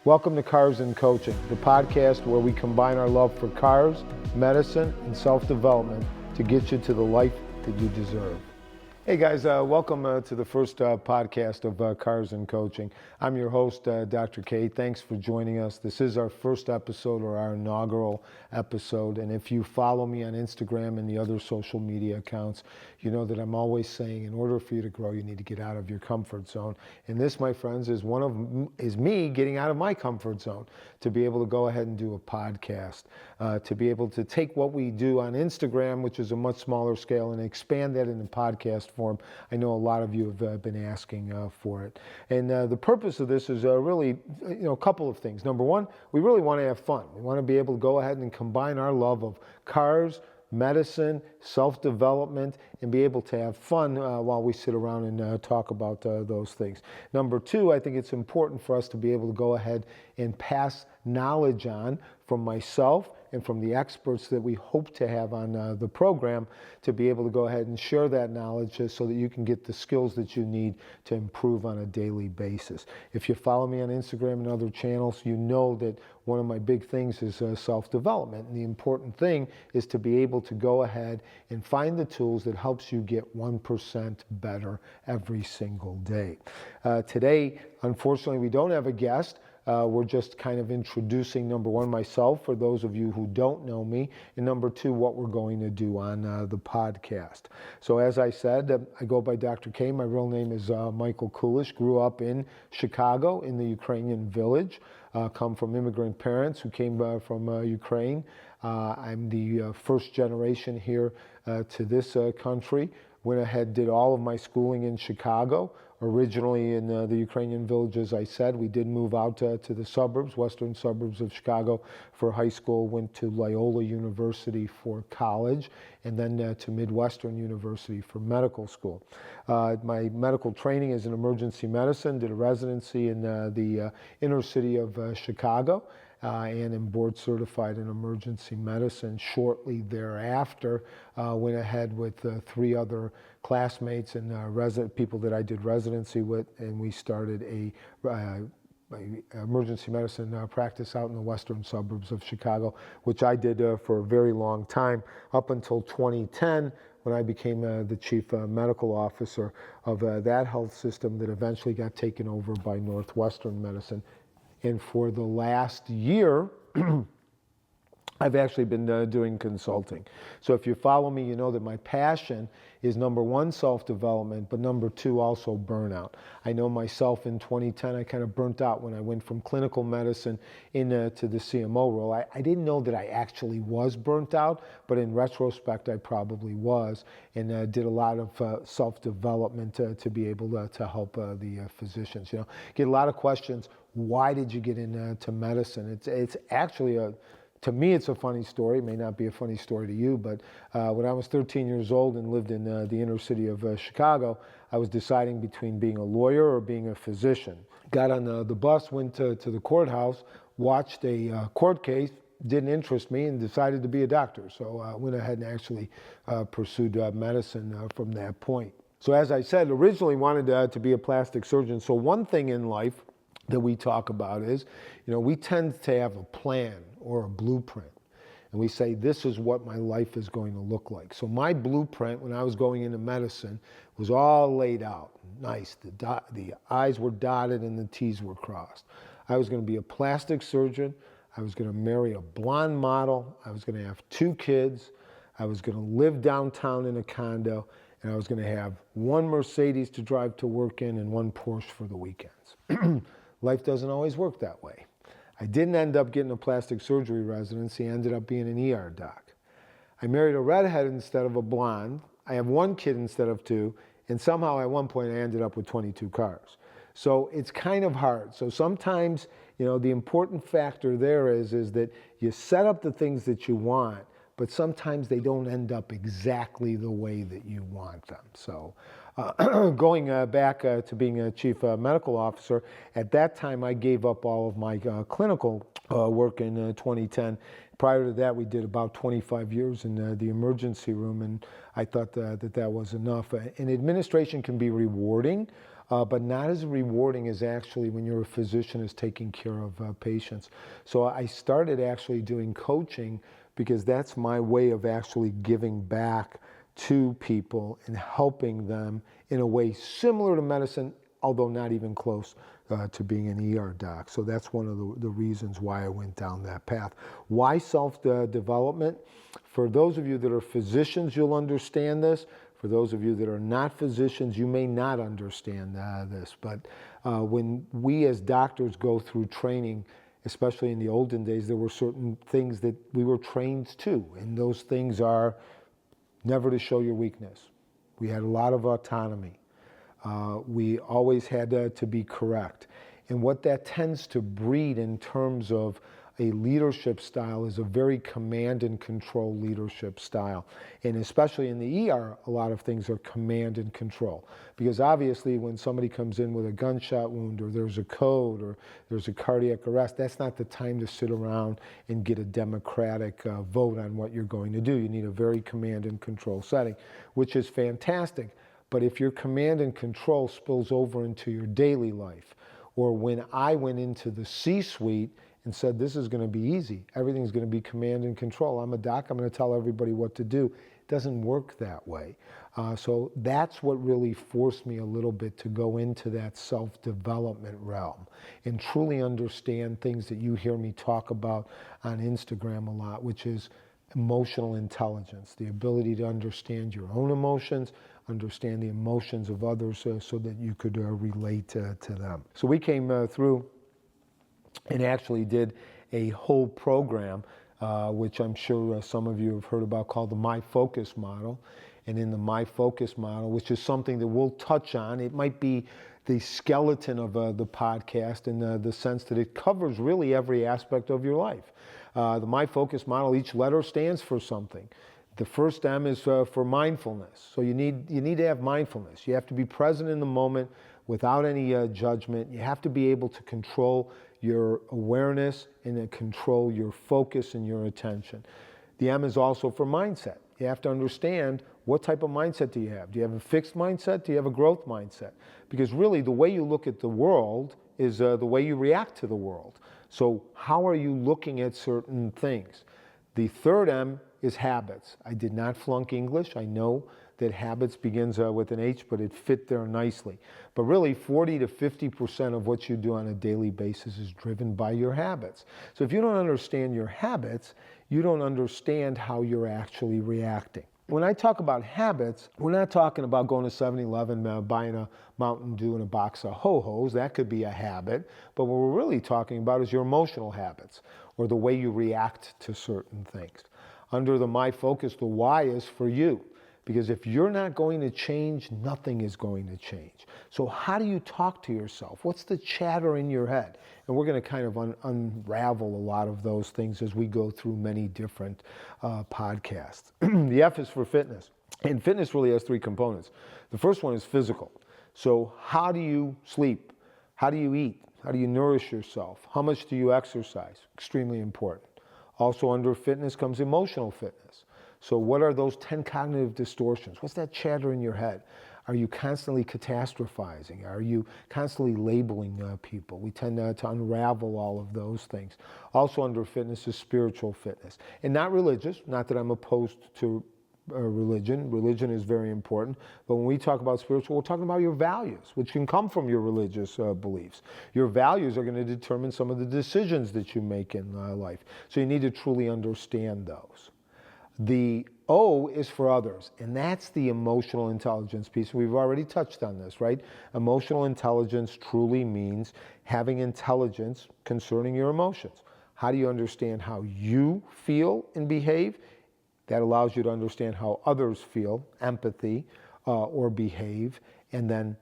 Welcome to Kars and Koaching, the podcast where we combine our love for cars, medicine, and self-development to get you to the life that you deserve. Hey guys, welcome to the first podcast of Kars and Koaching. I'm your host, Dr. K. Thanks for joining us. This is our first episode, or our inaugural episode. And if you follow me on Instagram and the other social media accounts, you know that I'm always saying in order for you to grow, you need to get out of your comfort zone. And this, my friends, is me getting out of my comfort zone to be able to go ahead and do a podcast, to be able to take what we do on Instagram, which is a much smaller scale, and expand that into podcast form. I know a lot of you have been asking for it. And the purpose of this is really, a couple of things. Number one, we really want to have fun. We want to be able to go ahead and combine our love of cars, medicine, self-development, and be able to have fun while we sit around and talk about those things. Number two, I think it's important for us to be able to go ahead and pass knowledge on from myself and from the experts that we hope to have on the program, to be able to go ahead and share that knowledge so that you can get the skills that you need to improve on a daily basis. If you follow me on Instagram and other channels, you know that one of my big things is self-development. And the important thing is to be able to go ahead and find the tools that helps you get 1% better every single day. Today, unfortunately, we don't have a guest. We're just kind of introducing, number one, myself, for those of you who don't know me, and number two, what we're going to do on the podcast. So as I said, I go by Dr. K. My real name is Michael Kulish. Grew up in Chicago in the Ukrainian village. Come from immigrant parents who came from Ukraine. I'm the first generation here to this country. Went ahead, did all of my schooling in Chicago. Originally in the Ukrainian village, as I said. We did move out to the suburbs, western suburbs of Chicago for high school, went to Loyola University for college, and then to Midwestern University for medical school. My medical training is in emergency medicine, did a residency in the inner city of Chicago, and am board certified in emergency medicine. Shortly thereafter, went ahead with three other classmates and people that I did residency with, and we started a emergency medicine practice out in the western suburbs of Chicago, which I did for a very long time, up until 2010, when I became the chief medical officer of that health system that eventually got taken over by Northwestern Medicine. And for the last year, I've actually been doing consulting. So if you follow me, you know that my passion is, number one, self-development, but number two, also burnout. I know myself in 2010, I kind of burnt out when I went from clinical medicine into the CMO role. I didn't know that I actually was burnt out, but in retrospect, I probably was, and did a lot of self-development to be able to help the physicians. Get a lot of questions. Why did you get into medicine? It's actually to me, it's a funny story. It may not be a funny story to you, but when I was 13 years old and lived in the inner city of Chicago, I was deciding between being a lawyer or being a physician. Got on the bus, went to the courthouse, watched a court case, didn't interest me, and decided to be a doctor. So I went ahead and actually pursued medicine from that point. So as I said, originally wanted to be a plastic surgeon. So one thing in life that we talk about is, we tend to have a plan or a blueprint. And we say, this is what my life is going to look like. So my blueprint when I was going into medicine was all laid out. Nice. The I's were dotted and the T's were crossed. I was going to be a plastic surgeon. I was going to marry a blonde model. I was going to have 2 kids. I was going to live downtown in a condo. And I was going to have 1 Mercedes to drive to work in and 1 Porsche for the weekends. Life doesn't always work that way. I didn't end up getting a plastic surgery residency. I ended up being an ER doc. I married a redhead instead of a blonde. I have 1 kid instead of 2. And somehow at one point I ended up with 22 cars. So it's kind of hard. So sometimes, the important factor there is that you set up the things that you want, but sometimes they don't end up exactly the way that you want them. So going back to being a chief medical officer, at that time I gave up all of my clinical work in 2010. Prior to that, we did about 25 years in the emergency room, and I thought that was enough. And administration can be rewarding, but not as rewarding as actually when you're a physician is taking care of patients. So I started actually doing coaching because that's my way of actually giving back to people and helping them in a way similar to medicine, although not even close to being an ER doc. So that's one of the reasons why I went down that path. Why self-development? For those of you that are physicians, you'll understand this. For those of you that are not physicians, you may not understand this. But when we as doctors go through training, especially in the olden days, there were certain things that we were trained to. And those things are never to show your weakness. We had a lot of autonomy. We always had to be correct. And what that tends to breed in terms of a leadership style is a very command and control leadership style. And especially in the ER, a lot of things are command and control. Because obviously when somebody comes in with a gunshot wound or there's a code or there's a cardiac arrest, that's not the time to sit around and get a democratic vote on what you're going to do. You need a very command and control setting, which is fantastic. But if your command and control spills over into your daily life, or when I went into the C-suite and said, this is going to be easy, everything's going to be command and control, I'm a doc, I'm going to tell everybody what to do, it doesn't work that way. So that's what really forced me a little bit to go into that self-development realm and truly understand things that you hear me talk about on Instagram a lot, which is emotional intelligence, the ability to understand your own emotions, understand the emotions of others so that you could relate to them. So we came through and actually did a whole program, which I'm sure some of you have heard about, called the My Focus model. And in the My Focus model, which is something that we'll touch on, it might be the skeleton of the podcast in the sense that it covers really every aspect of your life. The My Focus model, each letter stands for something. The first M is for mindfulness. So you need to have mindfulness. You have to be present in the moment without any judgment. You have to be able to control your awareness and then control your focus and your attention. The M is also for mindset. You have to understand what type of mindset do you have. Do you have a fixed mindset? Do you have a growth mindset? Because really the way you look at the world is the way you react to the world. So how are you looking at certain things? The third M is habits. I did not flunk English. I know that habits begins with an H, but it fit there nicely. But really 40 to 50% of what you do on a daily basis is driven by your habits. So if you don't understand your habits, you don't understand how you're actually reacting. When I talk about habits, we're not talking about going to 7-Eleven, buying a Mountain Dew and a box of Ho-Hos. That could be a habit. But what we're really talking about is your emotional habits or the way you react to certain things. Under the My Focus, the Y is for you. Because if you're not going to change, nothing is going to change. So how do you talk to yourself? What's the chatter in your head? And we're going to kind of unravel a lot of those things as we go through many different podcasts. The F is for fitness. And fitness really has three components. The first one is physical. So how do you sleep? How do you eat? How do you nourish yourself? How much do you exercise? Extremely important. Also under fitness comes emotional fitness. So what are those 10 cognitive distortions? What's that chatter in your head? Are you constantly catastrophizing? Are you constantly labeling people? We tend to unravel all of those things. Also under fitness is spiritual fitness. And not religious, not that I'm opposed to religion. Religion is very important. But when we talk about spiritual, we're talking about your values, which can come from your religious beliefs. Your values are going to determine some of the decisions that you make in life. So you need to truly understand those. The O is for others, and that's the emotional intelligence piece. We've already touched on this, right? Emotional intelligence truly means having intelligence concerning your emotions. How do you understand how you feel and behave? That allows you to understand how others feel, empathy, or behave, and then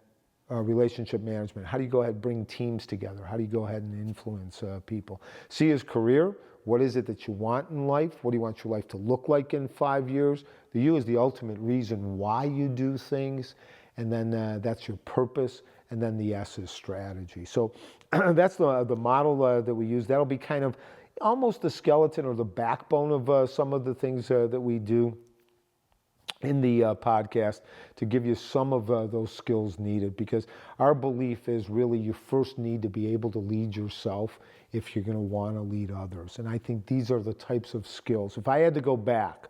relationship management. How do you go ahead and bring teams together? How do you go ahead and influence people? C is career. What is it that you want in life? What do you want your life to look like in 5 years? The U is the ultimate reason why you do things. And then that's your purpose. And then the S is strategy. So that's the model that we use. That'll be kind of almost the skeleton or the backbone of some of the things that we do. in the podcast to give you some of those skills needed, because our belief is really you first need to be able to lead yourself if you're going to want to lead others. And I think these are the types of skills. If I had to go back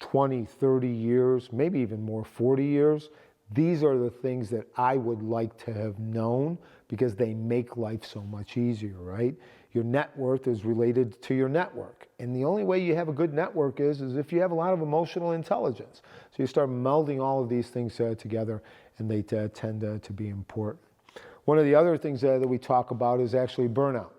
20, 30 years, maybe even more, 40 years, these are the things that I would like to have known, because they make life so much easier, right? Your net worth is related to your network. And the only way you have a good network is if you have a lot of emotional intelligence. So you start melding all of these things together, and they tend to be important. One of the other things that we talk about is actually burnout.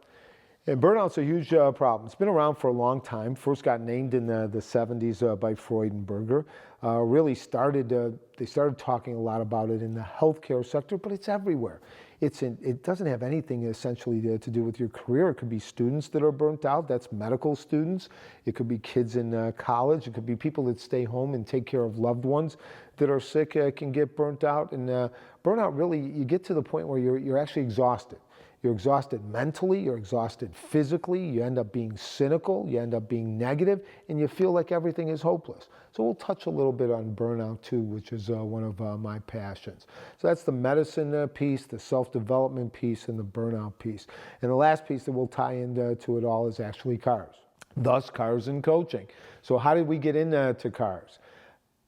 And burnout's a huge problem. It's been around for a long time. First got named in the 70s by Freudenberger. Really they started talking a lot about it in the healthcare sector, but it's everywhere. It doesn't have anything essentially to do with your career. It could be students that are burnt out. That's medical students. It could be kids in college. It could be people that stay home and take care of loved ones that are sick, can get burnt out. And burnout, really, you get to the point where you're actually exhausted. You're exhausted mentally, you're exhausted physically, you end up being cynical, you end up being negative, and you feel like everything is hopeless. So we'll touch a little bit on burnout too, which is one of my passions. So that's the medicine piece, the self-development piece, and the burnout piece. And the last piece that we'll tie into it all is actually cars. Thus, Kars and Koaching. So how did we get into cars?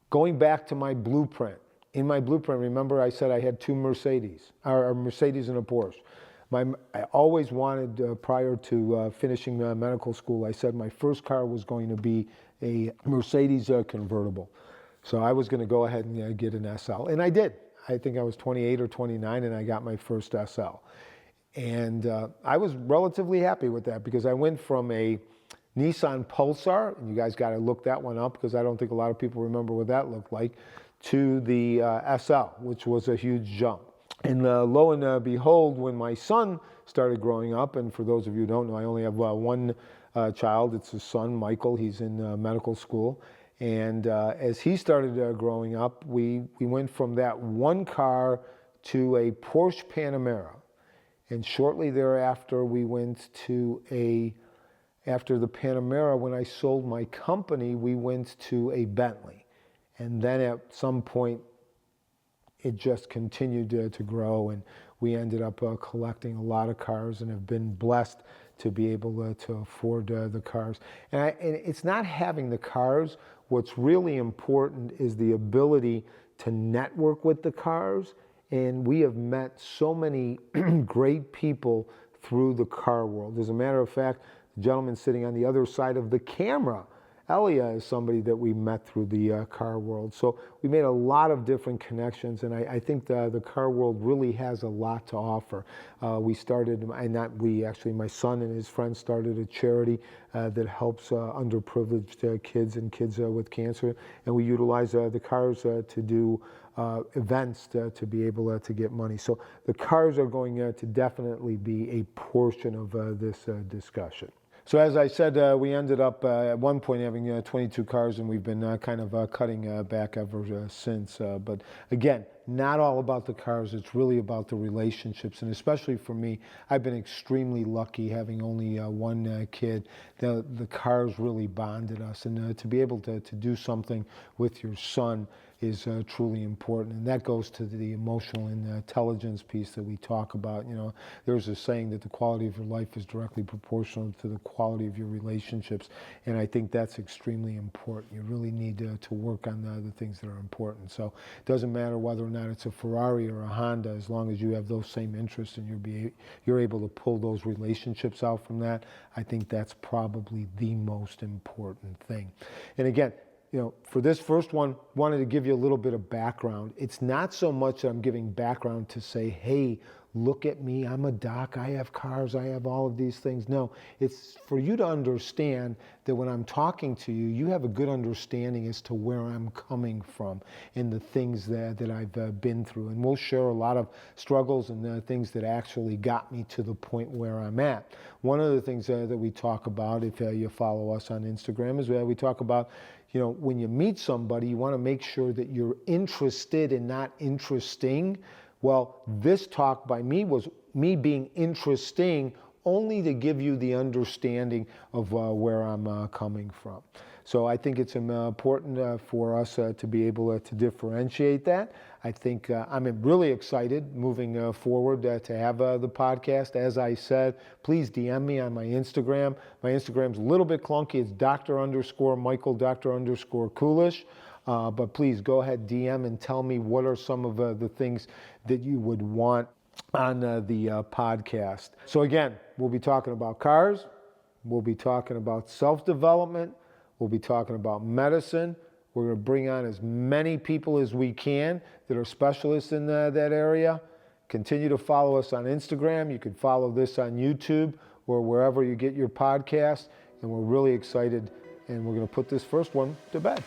Going back to my blueprint. In my blueprint, remember I said I had two Mercedes, or a Mercedes and a Porsche. I always wanted, prior to finishing medical school, I said my first car was going to be a Mercedes convertible. So I was going to go ahead and get an SL. And I did. I think I was 28 or 29, and I got my first SL. And I was relatively happy with that, because I went from a Nissan Pulsar, and you guys got to look that one up, because I don't think a lot of people remember what that looked like, to the SL, which was a huge jump. And lo and behold, when my son started growing up, and for those of you who don't know, I only have one child. It's a son, Michael. He's in medical school. And as he started growing up, we went from that one car to a Porsche Panamera. And shortly thereafter, we went to after the Panamera, when I sold my company, we went to a Bentley. And then at some point, it just continued to grow, and we ended up collecting a lot of cars, and have been blessed to be able to afford the cars. And it's not having the cars. What's really important is the ability to network with the cars. And we have met so many great people through the car world. As a matter of fact, the gentleman sitting on the other side of the camera, Elia, is somebody that we met through the car world. So we made a lot of different connections, and I think the car world really has a lot to offer. We started, actually, my son and his friends started a charity that helps underprivileged kids and kids with cancer, and we utilize the cars to do events to be able to get money. So the cars are going to definitely be a portion of this discussion. So as I said, we ended up at one point having 22 cars, and we've been kind of cutting back ever since. But again, not all about the cars. It's really about the relationships. And especially for me, I've been extremely lucky having only one kid. The cars really bonded us. And to be able to do something with your son is truly important, and that goes to the emotional intelligence piece that we talk about. You know, there's a saying that the quality of your life is directly proportional to the quality of your relationships, and I think that's extremely important. You really need to work on the things that are important. So it doesn't matter whether or not it's a Ferrari or a Honda, as long as you have those same interests and you're able to pull those relationships out from that. I think that's probably the most important thing. And again, you know, for this first one, wanted to give you a little bit of background. It's not so much that I'm giving background to say, hey, look at me, I'm a doc, I have cars, I have all of these things. No, it's for you to understand that when I'm talking to you, you have a good understanding as to where I'm coming from and the things that I've been through. And we'll share a lot of struggles and things that actually got me to the point where I'm at. One of the things that we talk about, if you follow us on Instagram, is we talk about, you know, when you meet somebody, you want to make sure that you're interested and not interesting. Well, this talk by me was me being interesting only to give you the understanding of where I'm coming from. So I think it's important for us to be able to differentiate that. I think I'm really excited moving forward to have the podcast. As I said, please DM me on my Instagram. My Instagram's a little bit clunky. It's Dr._Michael, Dr._Coolish. But please go ahead, DM, and tell me what are some of the things that you would want on the podcast. So again, we'll be talking about cars. We'll be talking about self-development. We'll be talking about medicine. We're going to bring on as many people as we can that are specialists in that area. Continue to follow us on Instagram. You can follow this on YouTube or wherever you get your podcast. And we're really excited, and we're going to put this first one to bed.